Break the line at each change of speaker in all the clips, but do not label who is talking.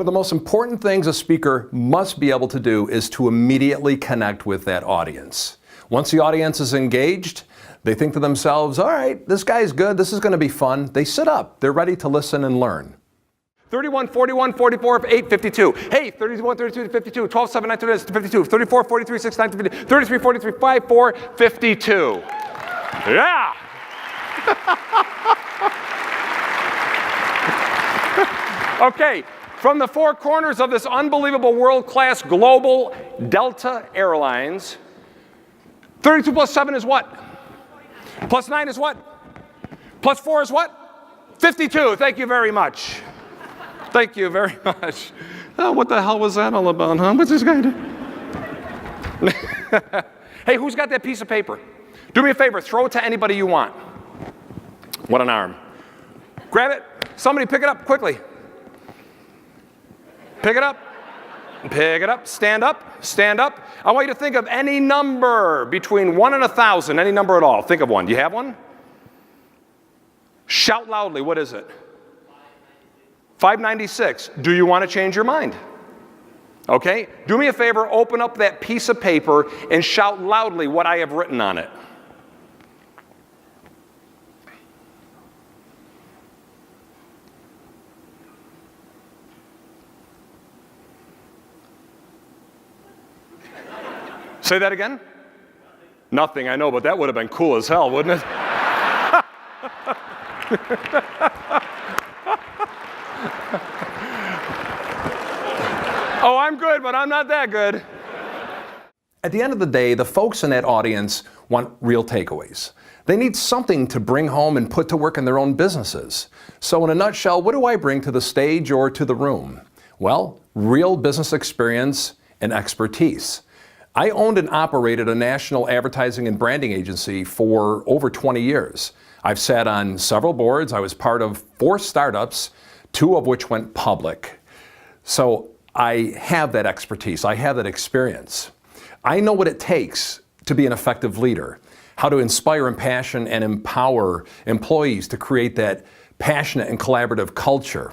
One of the most important things a speaker must be able to do is to immediately connect with that audience. Once the audience is engaged, they think to themselves, all right, this guy's good, this is going to be fun. They sit up, they're ready to listen and learn. 31, 41, 44, 8, 52. Hey, 31, 32, 52, 12, 7, 9, 2, 52, 34, 43, 6, 9, 52, 33, 43, 5, 4, 52. Yeah! Okay, from the four corners of this unbelievable world-class global Delta Airlines, 32 plus 7 is what? Plus 9 is what? Plus 4 is what? 52. Thank you very much. Thank you very much. Oh, what the hell was that all about, huh? What's this guy doing? Hey, who's got that piece of paper? Do me a favor, throw it to anybody you want. What an arm. Grab it. Somebody pick it up quickly. Pick it up. Pick it up. Stand up. Stand up. I want you to think of any number between 1 and 1,000, any number at all. Think of one. Do you have one? Shout loudly. What is it? 596. Do you want to change your mind? Okay. Do me a favor. Open up that piece of paper and shout loudly what I have written on it. Say that again? Nothing, I know, but that would have been cool as hell, wouldn't it? Oh, I'm good, but I'm not that good. At the end of the day, the folks in that audience want real takeaways. They need something to bring home and put to work in their own businesses. So in a nutshell, what do I bring to the stage or to the room? Well, real business experience and expertise. I owned and operated a national advertising and branding agency for over 20 years. I've sat on several boards. I was part of 4 startups, 2 of which went public. So I have that expertise. I have that experience. I know what it takes to be an effective leader, how to inspire and passion and empower employees to create that passionate and collaborative culture.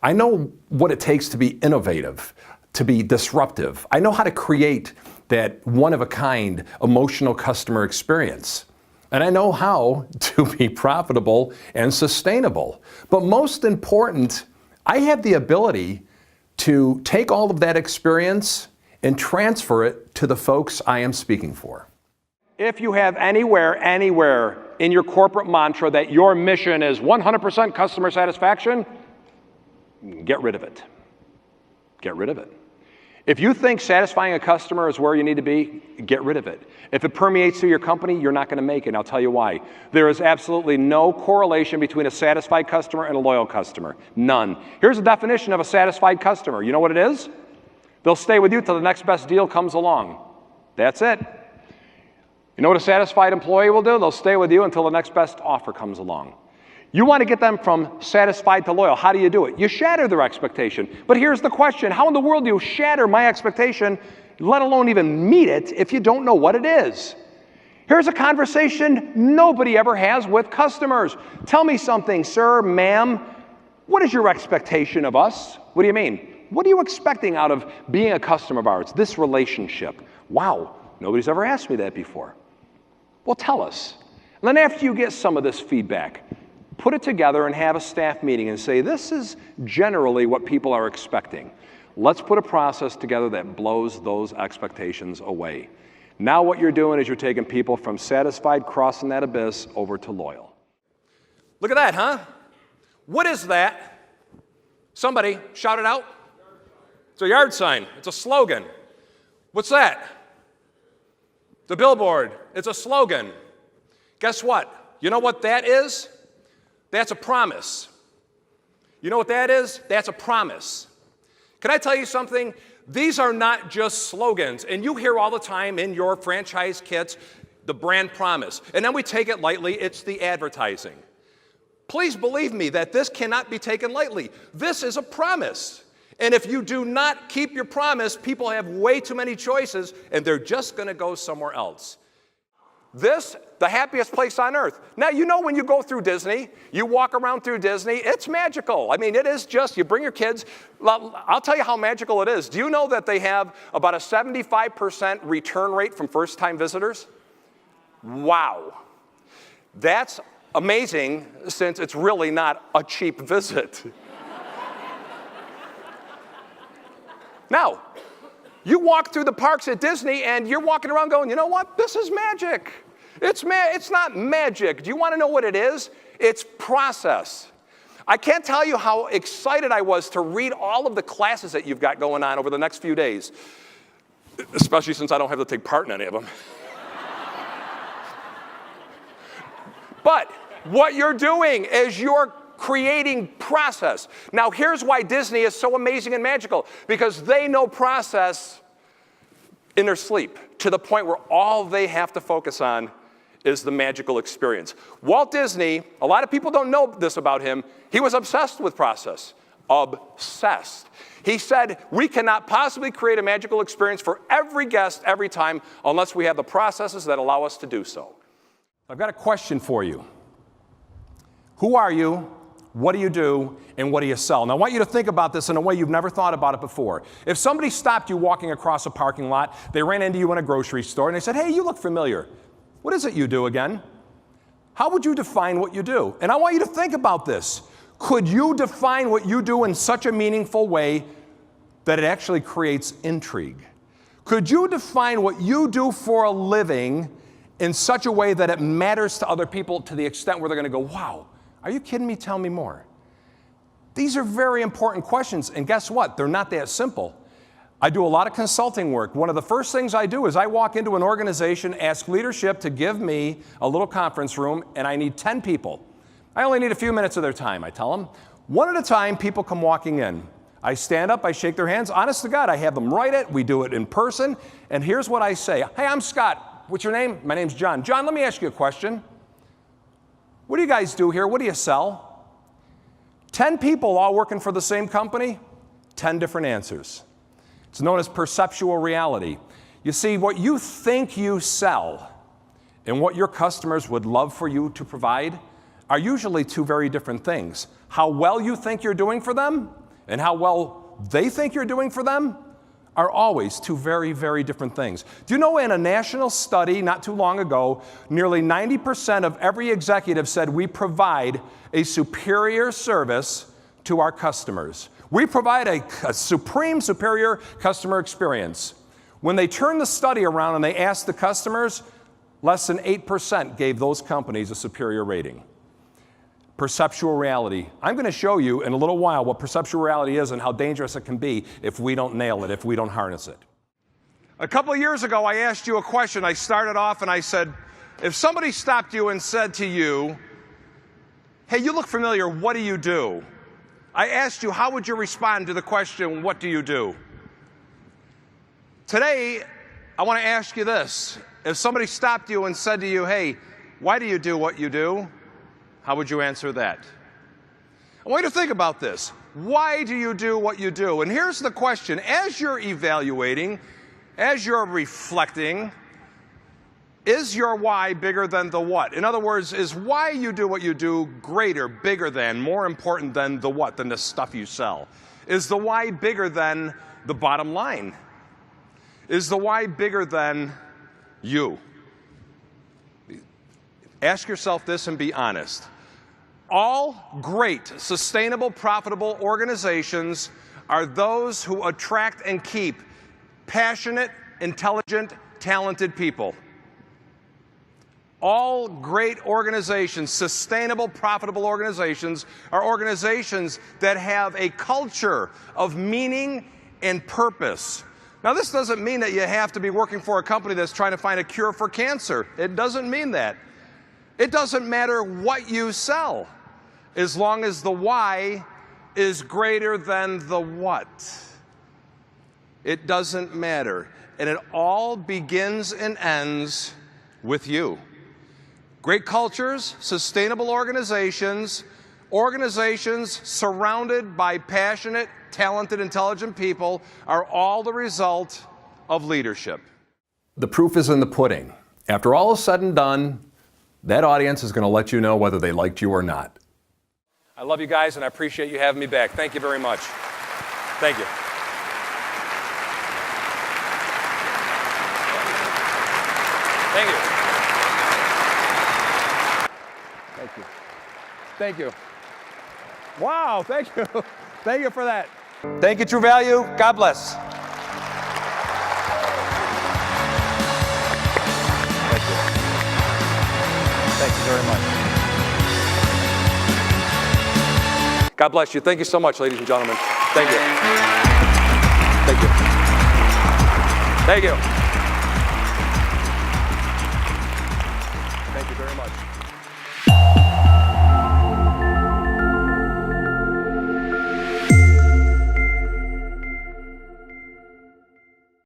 I know what it takes to be innovative, to be disruptive. I know how to create that one-of-a-kind emotional customer experience. And I know how to be profitable and sustainable. But most important, I have the ability to take all of that experience and transfer it to the folks I am speaking for. If you have anywhere in your corporate mantra that your mission is 100% customer satisfaction, get rid of it. Get rid of it. If you think satisfying a customer is where you need to be, get rid of it. If it permeates through your company, you're not going to make it, and I'll tell you why. There is absolutely no correlation between a satisfied customer and a loyal customer. None. Here's a definition of a satisfied customer. You know what it is? They'll stay with you till the next best deal comes along. That's it. You know what a satisfied employee will do? They'll stay with you until the next best offer comes along. You want to get them from satisfied to loyal. How do you do it? You shatter their expectation. But here's the question. How in the world do you shatter my expectation, let alone even meet it, if you don't know what it is? Here's a conversation nobody ever has with customers. Tell me something, sir, ma'am. What is your expectation of us? What do you mean? What are you expecting out of being a customer of ours, this relationship? Wow, nobody's ever asked me that before. Well, tell us. And then after you get some of this feedback, put it together and have a staff meeting and say, this is generally what people are expecting. Let's put a process together that blows those expectations away. Now what you're doing is you're taking people from satisfied, crossing that abyss, over to loyal. Look at that, huh? What is that? Somebody shout it out. It's a yard sign. It's a slogan. What's that? The billboard. It's a slogan. Guess what? You know what that is? That's a promise. You know what that is? That's a promise. Can I tell you something? These are not just slogans. And you hear all the time in your franchise kits, the brand promise. And then we take it lightly. It's the advertising. Please believe me that this cannot be taken lightly. This is a promise. And if you do not keep your promise, people have way too many choices, and they're just going to go somewhere else. the happiest place on earth. Now, you know when you go through Disney, you walk around through Disney, it's magical. I mean, it is just, you bring your kids. I'll tell you how magical it is. Do you know that they have about a 75% return rate from first-time visitors? Wow. That's amazing, since it's really not a cheap visit. Now, you walk through the parks at Disney and you're walking around going, you know what? This is magic. It's not magic. Do you want to know what it is? It's process. I can't tell you how excited I was to read all of the classes that you've got going on over the next few days, especially since I don't have to take part in any of them. But what you're doing is you're creating process. Now, here's why Disney is so amazing and magical, because they know process in their sleep, to the point where all they have to focus on is the magical experience. Walt Disney, a lot of people don't know this about him, he was obsessed with process. Obsessed. He said, we cannot possibly create a magical experience for every guest every time unless we have the processes that allow us to do so. I've got a question for you. Who are you? What do you do? And what do you sell? Now, I want you to think about this in a way you've never thought about it before. If somebody stopped you walking across a parking lot, they ran into you in a grocery store, and they said, hey, you look familiar. What is it you do again? How would you define what you do? And I want you to think about this. Could you define what you do in such a meaningful way that it actually creates intrigue? Could you define what you do for a living in such a way that it matters to other people to the extent where they're going to go, wow, are you kidding me? Tell me more. These are very important questions, and guess what? They're not that simple. I do a lot of consulting work. One of the first things I do is I walk into an organization, ask leadership to give me a little conference room, and I need 10 people. I only need a few minutes of their time, I tell them. One at a time, people come walking in. I stand up, I shake their hands. Honest to God, I have them write it. We do it in person. And here's what I say. Hey, I'm Scott. What's your name? My name's John. John, let me ask you a question. What do you guys do here? What do you sell? 10 people all working for the same company, 10 different answers. It's known as perceptual reality. You see, what you think you sell and what your customers would love for you to provide are usually two very different things. How well you think you're doing for them and how well they think you're doing for them are always two very, very different things. Do you know, in a national study not too long ago, nearly 90% of every executive said we provide a superior service to our customers. We provide a supreme, superior customer experience. When they turned the study around and they asked the customers, less than 8% gave those companies a superior rating. Perceptual reality. I'm going to show you in a little while what perceptual reality is and how dangerous it can be if we don't nail it, if we don't harness it. A couple of years ago, I asked you a question. I started off and I said, if somebody stopped you and said to you, hey, you look familiar, what do you do? I asked you, how would you respond to the question, what do you do? Today, I want to ask you this. If somebody stopped you and said to you, hey, why do you do what you do? How would you answer that? I want you to think about this. Why do you do what you do? And here's the question. As you're evaluating, as you're reflecting, is your why bigger than the what? In other words, is why you do what you do greater, bigger than, more important than the what, than the stuff you sell? Is the why bigger than the bottom line? Is the why bigger than you? Ask yourself this and be honest. All great, sustainable, profitable organizations are those who attract and keep passionate, intelligent, talented people. All great organizations, sustainable, profitable organizations, are organizations that have a culture of meaning and purpose. Now, this doesn't mean that you have to be working for a company that's trying to find a cure for cancer. It doesn't mean that. It doesn't matter what you sell, as long as the why is greater than the what. It doesn't matter. And it all begins and ends with you. Great cultures, sustainable organizations, organizations surrounded by passionate, talented, intelligent people are all the result of leadership.
The proof is in the pudding.
After all is said and done, that audience is going to let you know whether they liked you or not. I love you guys, and I appreciate you having me back. Thank you very much. Thank you. Thank you. Thank you. Thank you. Wow, thank you. Thank you for that. Thank you, True Value. God bless. Thank you. Thank you very much. God bless you. Thank you so much, ladies and gentlemen. Thank you. Thank you. Thank you. Thank you very much.